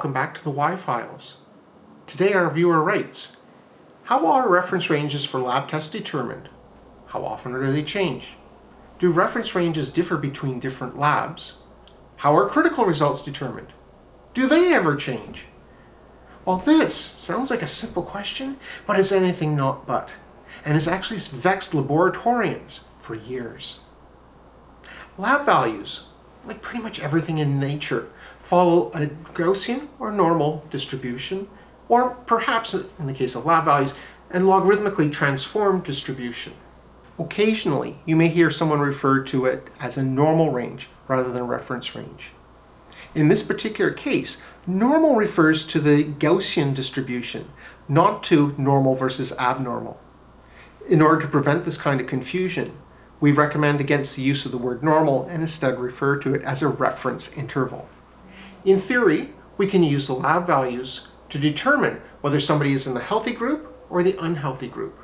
welcome back to the Y Files. Today our viewer writes, how are reference ranges for lab tests determined? How often do they change? Do reference ranges differ between different labs? How are critical results determined? Do they ever change? Well, this sounds like a simple question, but is anything but, and has actually vexed laboratorians for years. Lab values, like pretty much everything in nature, follow a Gaussian or normal distribution, or perhaps, in the case of lab values, a logarithmically transformed distribution. Occasionally, you may hear someone refer to it as a normal range rather than a reference range. In this particular case, normal refers to the Gaussian distribution, not to normal versus abnormal. In order to prevent this kind of confusion, we recommend against the use of the word normal and instead refer to it as a reference interval. In theory, we can use the lab values to determine whether somebody is in the healthy group or the unhealthy group.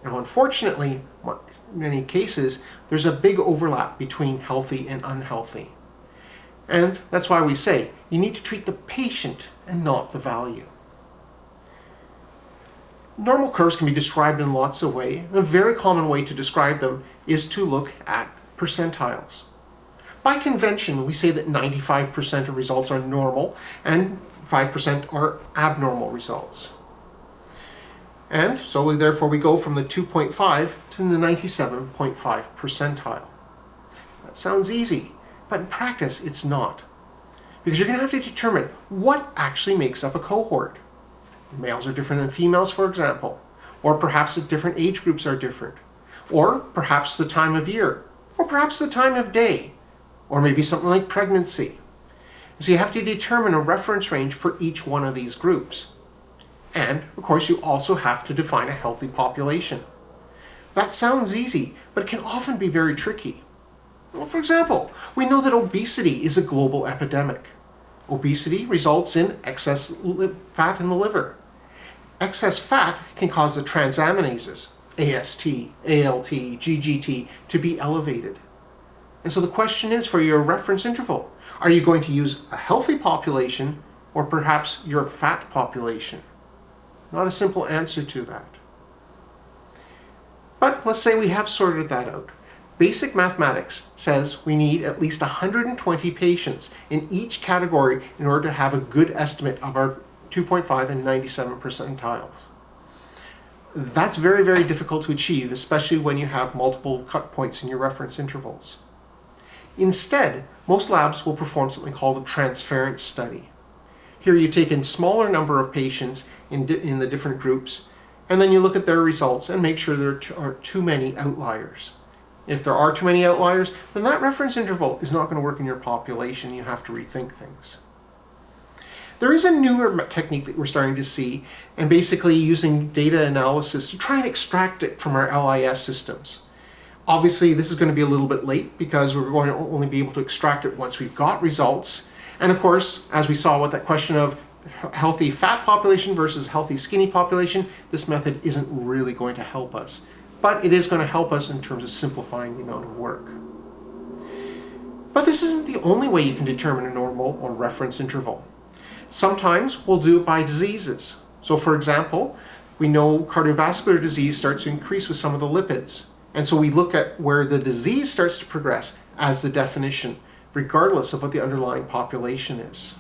Now, unfortunately, in many cases, there's a big overlap between healthy and unhealthy. And that's why we say you need to treat the patient and not the value. Normal curves can be described in lots of ways. A very common way to describe them is to look at percentiles. By convention, we say that 95% of results are normal and 5% are abnormal results. And so therefore we go from the 2.5 to the 97.5 percentile. That sounds easy, but in practice it's not. Because you're going to have to determine what actually makes up a cohort. Males are different than females, for example. Or perhaps the different age groups are different. Or perhaps the time of year. Or perhaps the time of day. Or maybe something like pregnancy. So you have to determine a reference range for each one of these groups. And, of course, you also have to define a healthy population. That sounds easy, but it can often be very tricky. Well, for example, we know that obesity is a global epidemic. Obesity results in excess fat in the liver. Excess fat can cause the transaminases, AST, ALT, GGT, to be elevated. And so the question is for your reference interval, are you going to use a healthy population or perhaps your fat population? Not a simple answer to that. But let's say we have sorted that out. Basic mathematics says we need at least 120 patients in each category in order to have a good estimate of our 2.5 and 97 percentiles. That's very, very difficult to achieve, especially when you have multiple cut points in your reference intervals. Instead, most labs will perform something called a transference study. Here you take a smaller number of patients in the different groups, and then you look at their results and make sure there aren't too many outliers. If there are too many outliers, then that reference interval is not going to work in your population. You have to rethink things. There is a newer technique that we're starting to see, and basically using data analysis to try and extract it from our LIS systems. Obviously, this is going to be a little bit late because we're going to only be able to extract it once we've got results. And of course, as we saw with that question of healthy fat population versus healthy skinny population, this method isn't really going to help us. But it is going to help us in terms of simplifying the amount of work. But this isn't the only way you can determine a normal or reference interval. Sometimes we'll do it by diseases. So for example, we know cardiovascular disease starts to increase with some of the lipids. And so we look at where the disease starts to progress as the definition, regardless of what the underlying population is.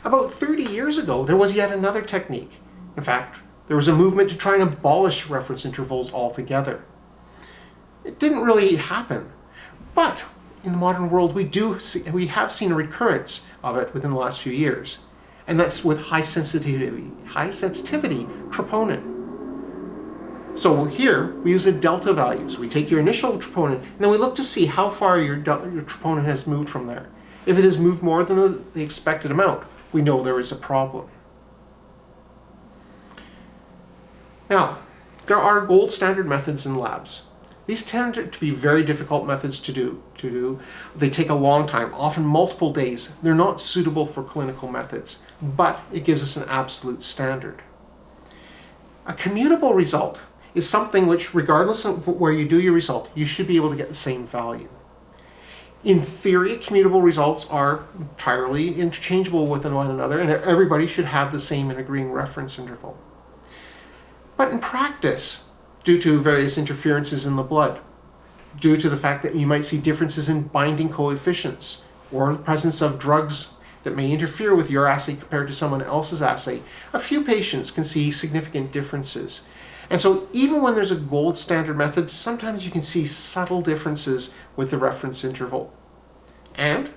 About 30 years ago, there was yet another technique. In fact, there was a movement to try and abolish reference intervals altogether. It didn't really happen, but in the modern world we have seen a recurrence of it within the last few years, and that's with high sensitivity troponin. So here we use the delta values. We take your initial troponin and then we look to see how far your troponin has moved from there. If it has moved more than the expected amount, we know there is a problem. Now, there are gold standard methods in labs. These tend to be very difficult methods to do. They take a long time, often multiple days. They're not suitable for clinical methods, but it gives us an absolute standard. A commutable result is something which, regardless of where you do your result, you should be able to get the same value. In theory, commutable results are entirely interchangeable with one another, and everybody should have the same and agreeing reference interval. But in practice, due to various interferences in the blood, due to the fact that you might see differences in binding coefficients, or the presence of drugs that may interfere with your assay compared to someone else's assay, a few patients can see significant differences. And so even when there's a gold standard method, sometimes you can see subtle differences with the reference interval. And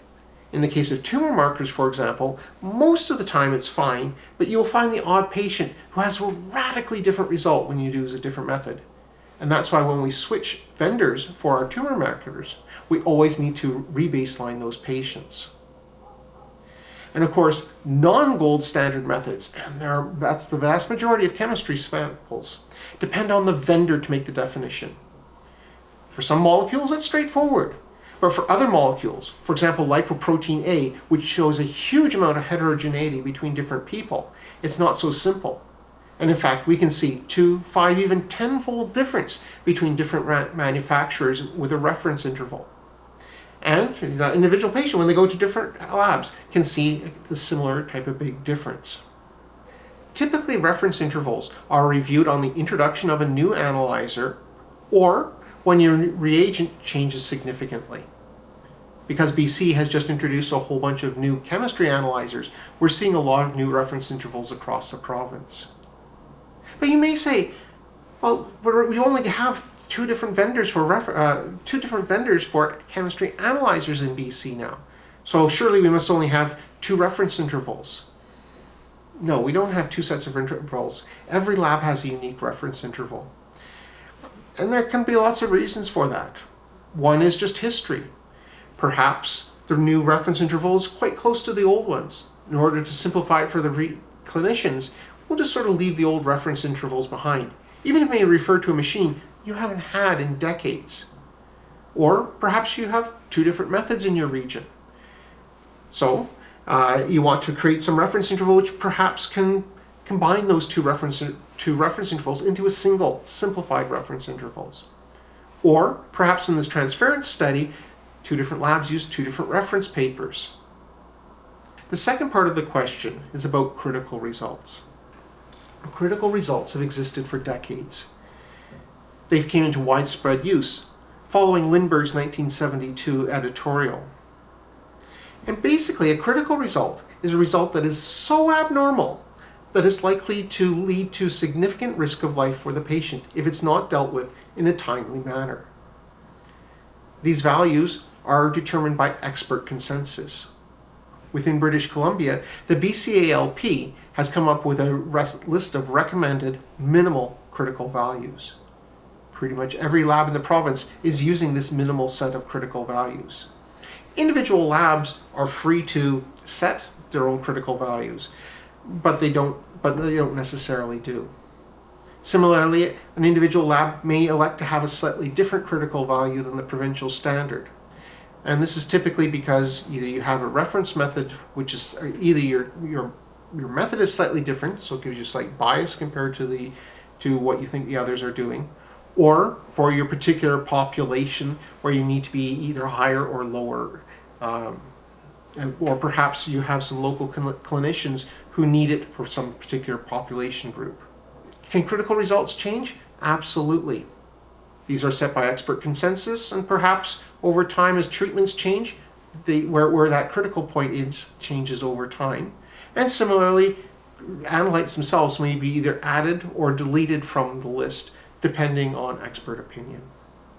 in the case of tumor markers, for example, most of the time it's fine, but you'll find the odd patient who has a radically different result when you use a different method. And that's why when we switch vendors for our tumor markers, we always need to rebaseline those patients. And of course, non-gold standard methods, and that's the vast majority of chemistry samples, depend on the vendor to make the definition. For some molecules, that's straightforward. But for other molecules, for example, lipoprotein A, which shows a huge amount of heterogeneity between different people, it's not so simple. And in fact, we can see 2, 5, even 10-fold difference between different manufacturers with a reference interval. And the individual patient, when they go to different labs, can see the similar type of big difference. Typically, reference intervals are reviewed on the introduction of a new analyzer or when your reagent changes significantly. Because BC has just introduced a whole bunch of new chemistry analyzers, we're seeing a lot of new reference intervals across the province. But you may say, well, we only have two different vendors for chemistry analyzers in BC now. So surely we must only have 2 reference intervals. No, we don't have 2 sets of intervals. Every lab has a unique reference interval. And there can be lots of reasons for that. One is just history. Perhaps the new reference interval is quite close to the old ones. In order to simplify it for the clinicians, we'll just sort of leave the old reference intervals behind, even if it may refer to a machine you haven't had in decades. Or perhaps you have 2 different methods in your region. So you want to create some reference interval which perhaps can combine those two reference intervals into a single simplified reference intervals. Or perhaps in this transference study, 2 different labs used 2 different reference papers. The second part of the question is about critical results. Critical results have existed for decades. They've came into widespread use following Lindbergh's 1972 editorial. And basically, a critical result is a result that is so abnormal that it's likely to lead to significant risk of life for the patient if it's not dealt with in a timely manner. These values are determined by expert consensus. Within British Columbia, the BCALP has come up with a list of recommended minimal critical values. Pretty much every lab in the province is using this minimal set of critical values. Individual labs are free to set their own critical values, but they don't necessarily do. Similarly, an individual lab may elect to have a slightly different critical value than the provincial standard. And this is typically because either you have a reference method, which is either your method is slightly different, so it gives you slight bias compared to what you think the others are doing, or for your particular population where you need to be either higher or lower. Or perhaps you have some local clinicians who need it for some particular population group. Can critical results change? Absolutely. These are set by expert consensus, and perhaps over time as treatments change, where that critical point is changes over time. And similarly, analytes themselves may be either added or deleted from the list, depending on expert opinion.